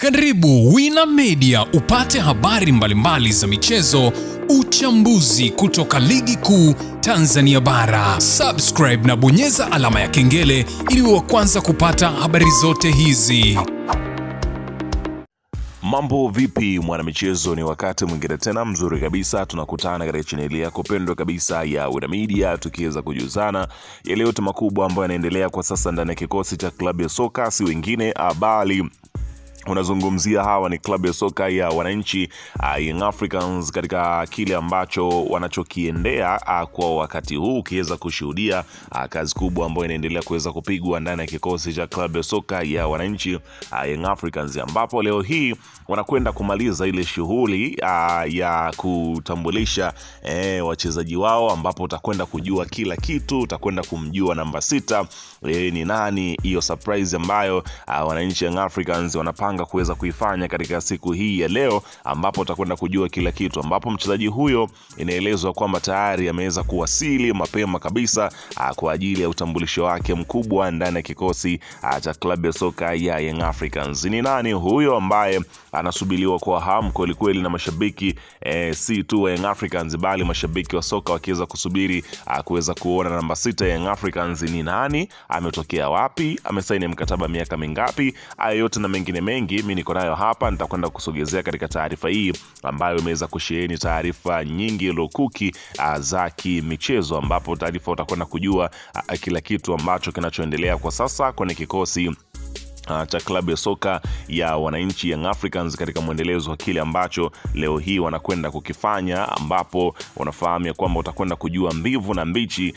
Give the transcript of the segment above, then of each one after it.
Karibu Wina Media upate habari mbalimbali za michezo, uchambuzi kutoka ligi kuu Tanzania bara. Subscribe na bonyeza alama ya kengele ili uwe kwanza kupata habari zote hizi. Mambo vipi mwanamichezo, ni wakati mwingine tena mzuri kabisa tunakutana katika chaneli yako pendwa kabisa ya Wina Media, tukiweza kujuzana yale yote makubwa ambayo yanaendelea kwa sasa ndani ya kikosi cha klabu ya soka, si wengine bali unazungumzia hawa ni klabu ya soka ya wananchi Young Africans, katika kile ambacho wanachokiendea kwa wakati huu, ukiweza kushuhudia kazi kubwa ambayo inaendelea kuweza kupigwa ndani ya kikosi cha klabu ya soka ya wananchi Young Africans, ambapo leo hii wanakwenda kumaliza ile shughuli ya kutambulisha wachezaji wao, ambapo utakwenda kujua kila kitu, utakwenda kumjua namba 6 ni nani, hiyo surprise ambayo wananchi Young Africans wanapanga kuweza kuifanya katika siku hii ya leo, ambapo utakwenda kujua kila kitu, ambapo mchezaji huyo inaelezwa kwamba tayari ameweza kuwasili mapema kabisa kwa ajili ya utambulisho wake mkubwa ndani ya kikosi cha klabu ya soka ya Young Africans. Ni nani huyo ambaye anasubiriwa kwa hamu kweli kweli na mashabiki si tu wa Young Africans bali mashabiki wa soka wakiweza kusubiri kuweza kuona namba 6 ya Young Africans ni nani, ametokea wapi, amesaini mkataba miaka mingapi, hayo yote na mengine mengi mimi niko nayo hapa, nitakwenda kusogezea katika taarifa hii ambayo imeweza kusheheni taarifa nyingi lukuki za kimichezo, ambapo taarifa utakwenda kujua kila kitu ambacho kinachoendelea kwa sasa kwenye kikosi cha klabu ya soka ya wananchi Young Africans katika mwendelezo wa kile ambacho leo hii wanakwenda kukifanya, ambapo unafahamu kwamba utakwenda kujua mbivu na mbichi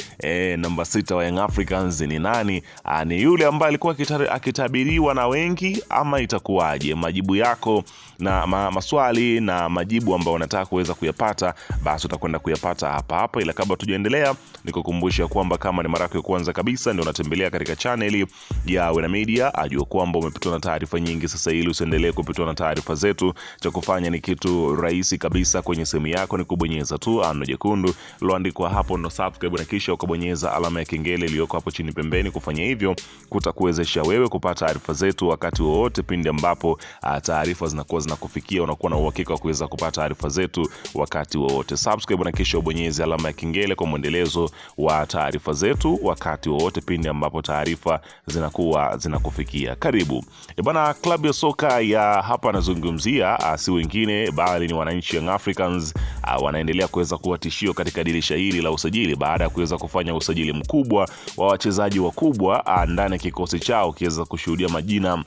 namba 6 wa Young Africans ni nani, ni yule ambaye alikuwa akitabiriwa na wengi ama itakuwaje? Majibu yako na maswali na majibu ambayo unataka kuweza kuyapata, basi utakwenda kuyapata hapa. Ila kabla tujaendelea, nikukumbusha kwamba kama ni mara yako ya kwanza kabisa ndio unatembelea katika channel ya Wina Media, ajua kwamba umepitwa na taarifa nyingi. Sasa ili usiendelee kupitwa na taarifa zetu, cha kufanya ni kitu rahisi kabisa. Kwenye simu yako ni kubonyeza tu alama nyekundu iliyoandikwa hapo no subscribe, na kisha ukabonyeza alama ya kengele iliyoko hapo chini pembeni. Kufanya hivyo kutakuwezesha wewe kupata taarifa zetu wakati wowote pindi ambapo taarifa zinakuwa zinakufikia, unakuwa na uhakika wa kuweza kupata taarifa zetu wakati wowote. Subscribe na kisha ubonyeze alama ya kengele kwa mwendelezo wa taarifa zetu wakati wowote pindi ambapo taarifa zinakuwa zinakufikia. Karibu. Bwana, klabu ya soka ya hapa nazungumzia si wengine bali ni wananchi Young Africans. Wanaendelea kuweza kuwa tishio katika dirisha hili la usajili baada ya kuweza kufanya usajili mkubwa wa wachezaji wakubwa ndani ya kikosi chao, kiweza kushuhudia majina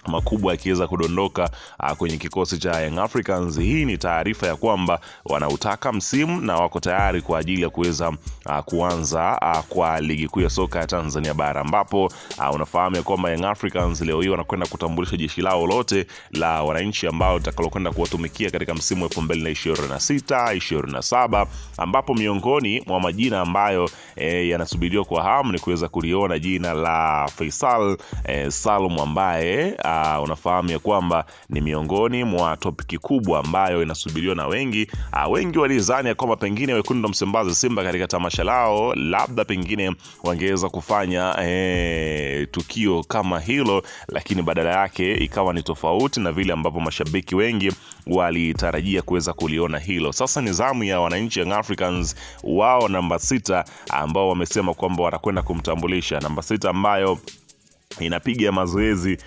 makubwa yakiweza kudondoka kwenye kikosi cha Young Africans. Hii ni taarifa ya kwamba wanautaka msimu na wako tayari kwa ajili ya kuweza kuanza kwa ligi kuu ya soka ya Tanzania bara, ambapo unafahamu kwamba Young Africans leo hii wanakwenda kutambulisha jeshi lao lote la wananchi ambao litakalokwenda kuwatumikia katika msimu wa 2026-27, ambapo miongoni mwa majina ambayo yanasubiriwa kwa hamu ni kuweza kuliona jina la Faisal Salum, ambaye unafahamu ya kwamba ni miongoni mwa topiki kubwa ambayo inasubiriwa na wengi. Wengi walidhani ya kwamba pengine wekundu wa Msimbazi Simba katika tamasha lao labda pengine wangeweza kufanya tukio kama hilo, lakini badala yake ikawa ni tofauti na vile ambavyo mashabiki wengi walitarajia kuweza kuliona hilo. Sasa ni zamu ya wananchi Young Africans, wao namba 6 ambao wamesema kwamba watakwenda kumtambulisha namba 6 ambayo inapiga mazoezi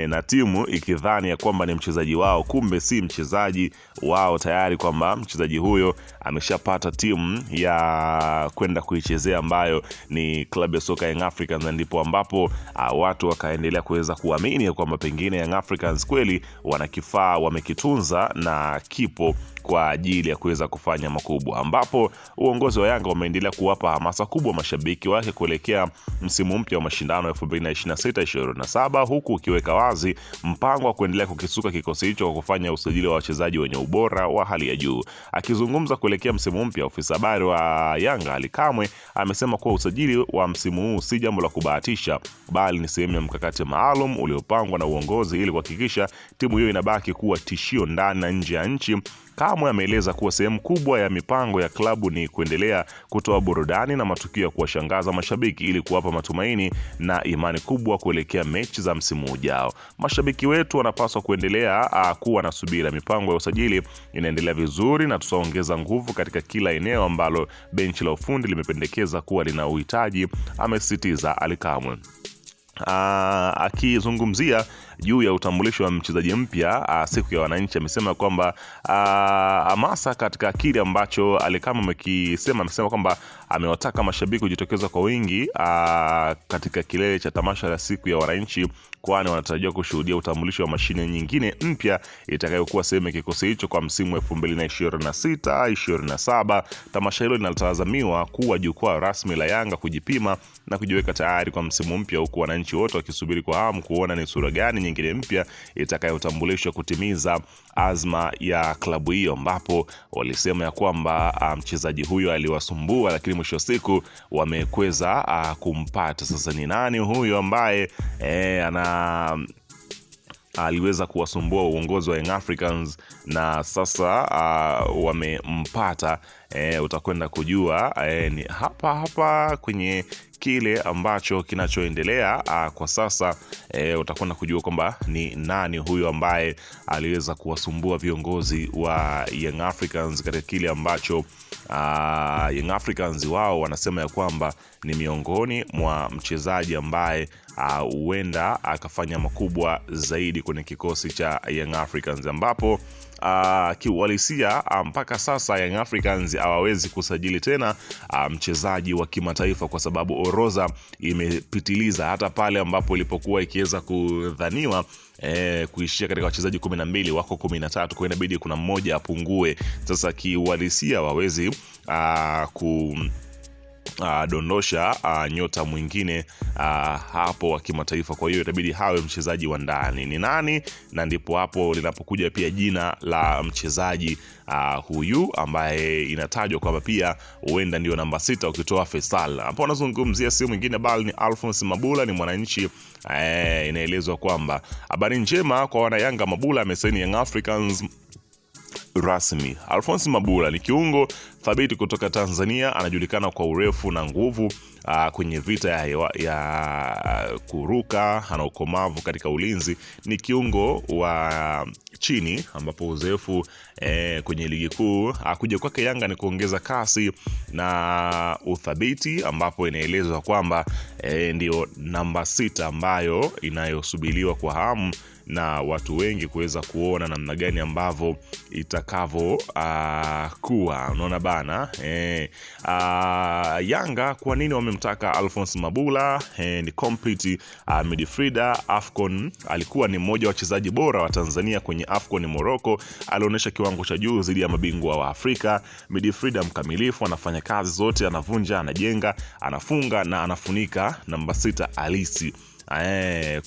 na timu ikidhani ya kwamba ni mchezaji wao, kumbe si mchezaji wao, tayari kwamba mchezaji huyo ameshapata timu ya kwenda kuichezea ambayo ni klabu ya soka Young Africans. Ndipo ambapo watu wakaendelea kuweza kuamini kwamba pengine Young Africans kweli wana kifaa wamekitunza na kipo kwa ajili ya kuweza kufanya makubwa, ambapo uongozi wa Yanga umeendelea kuwapa hamasa kubwa mashabiki wake kuelekea msimu mpya wa mashindano ya 2026-27, huku ukiweka wazi mpango wa kuendelea kukisuka kikosi hicho kwa kufanya usajili wa wachezaji wenye ubora wa hali ya juu. Akizungumza kuelekea msimu mpya, ofisa habari wa Yanga Ali Kamwe amesema kuwa usajili wa msimu huu si jambo la kubahatisha, bali ni sehemu ya mkakati maalum uliopangwa na uongozi ili kuhakikisha timu hiyo inabaki kuwa tishio ndani na nje ya nchi. Kamwe ameeleza kuwa sehemu kubwa ya mipango ya klabu ni kuendelea kutoa burudani na matukio ya kuwashangaza mashabiki ili kuwapa matumaini na imani kubwa makubwa kuelekea mechi za msimu ujao. Mashabiki wetu wanapaswa kuendelea kuwa na subira. Mipango ya usajili inaendelea vizuri na tutaongeza nguvu katika kila eneo ambalo benchi la ufundi limependekeza kuwa lina uhitaji, amesisitiza Ally Kamwe. Akizungumzia juu ya utambulisho wa mchezaji mpya siku ya wananchi, amesema kwamba hamasa katika kile ambacho Ally Kamwe amesema kwamba amewataka mashabiki kujitokeza kwa wingi katika kilele cha tamasha la siku ya wananchi, kwani wanatarajiwa kushuhudia utambulisho wa mashine nyingine mpya itakayokuwa sehemu ya kikosi hicho kwa msimu wa 2026-27. Tamasha hilo linatazamiwa kuwa jukwaa rasmi la Yanga kujipima na kujiweka tayari kwa msimu mpya, huku wananchi wote wakisubiri kwa hamu kuona ni sura gani nyingine mpya itakayotambulishwa kutimiza azma ya klabu hiyo, ambapo walisema ya kwamba mchezaji huyo aliwasumbua, lakini mwisho wa siku wamekweza kumpata. Sasa ni nani huyo ambaye aliweza kuwasumbua uongozi wa Young Africans na sasa wamempata? Utakwenda kujua ni hapa kwenye kile ambacho kinachoendelea kwa sasa. Utakwenda kujua kwamba ni nani huyo ambaye aliweza kuwasumbua viongozi wa Young Africans katika kile ambacho Young Africans wao wanasema ya kwamba ni miongoni mwa mchezaji ambaye huenda akafanya makubwa zaidi kwenye kikosi cha Young Africans, ambapo kiuhalisia mpaka sasa Young Africans hawawezi kusajili tena mchezaji wa kimataifa kwa sababu orodha imepitiliza, hata pale ambapo ilipokuwa ikiweza kudhaniwa kuishia katika wachezaji 12 wako 13, kwa inabidi kuna mmoja apungue. Sasa kiuhalisia hawawezi dondosha nyota mwingine hapo wa kimataifa, kwa hiyo itabidi hawe mchezaji wa ndani. Ni nani? Na ndipo hapo linapokuja pia jina la mchezaji huyu ambaye inatajwa kwamba pia huenda ndio namba 6 ukitoa Faisal. Hapo anazungumzia si mwingine bali ni Alphonce Mabula, ni Mwananchi. Inaelezwa kwamba habari njema kwa wana Yanga, Mabula amesaini Young Africans rasmi. Alphonce Mabula ni kiungo thabiti kutoka Tanzania, anajulikana kwa urefu na nguvu kwenye vita ya kuruka, ana ukomavu katika ulinzi, ni kiungo wa chini ambapo uzoefu kwenye ligi kuu. Kuja kwake Yanga ni kuongeza kasi na uthabiti, ambapo inaelezwa kwamba ndio namba 6 ambayo inayosubiriwa kwa hamu na watu wengi kuweza kuona namna gani ambavyo itakavyo kuwa. Unaona bana, Yanga kwa nini wamemtaka Alphonce Mabula? Ni complete midfielder. AFCON alikuwa ni mmoja wa wachezaji bora wa Tanzania kwenye AFCON Morocco, alionyesha kiwango cha juu dhidi ya mabingwa wa Afrika. Midfielder mkamilifu, anafanya kazi zote, anavunja, anajenga, anafunga na anafunika, namba 6 halisi.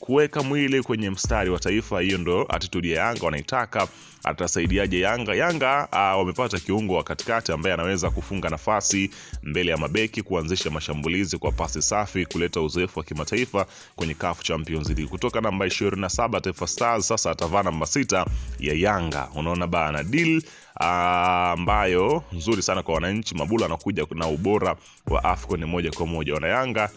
Kuweka mwili kwenye mstari wa taifa, hiyo ndo attitude ya Yanga wanaitaka. Atasaidiaje Yanga? Yanga wamepata kiungo wa katikati ambaye anaweza kufunga nafasi mbele ya mabeki, kuanzisha mashambulizi kwa pasi safi, kuleta uzoefu wa kimataifa kwenye CAF Champions League. Kutoka namba 27 Taifa Stars sasa atavaa namba 6 ya Yanga. Unaona bana, deal ambayo nzuri sana kwa wananchi. Mabula anakuja na ubora wa AFCON moja kwa moja. Wana Yanga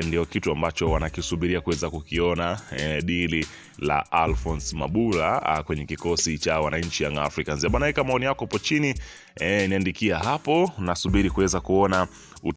ndio kitu ambacho wanakisubiria kuweza kukiona, dili la Alphonce Mabula kwenye kikosi cha wananchi Young Africans. Bwana, weka maoni yako hapo chini, niandikia hapo, nasubiri kuweza kuona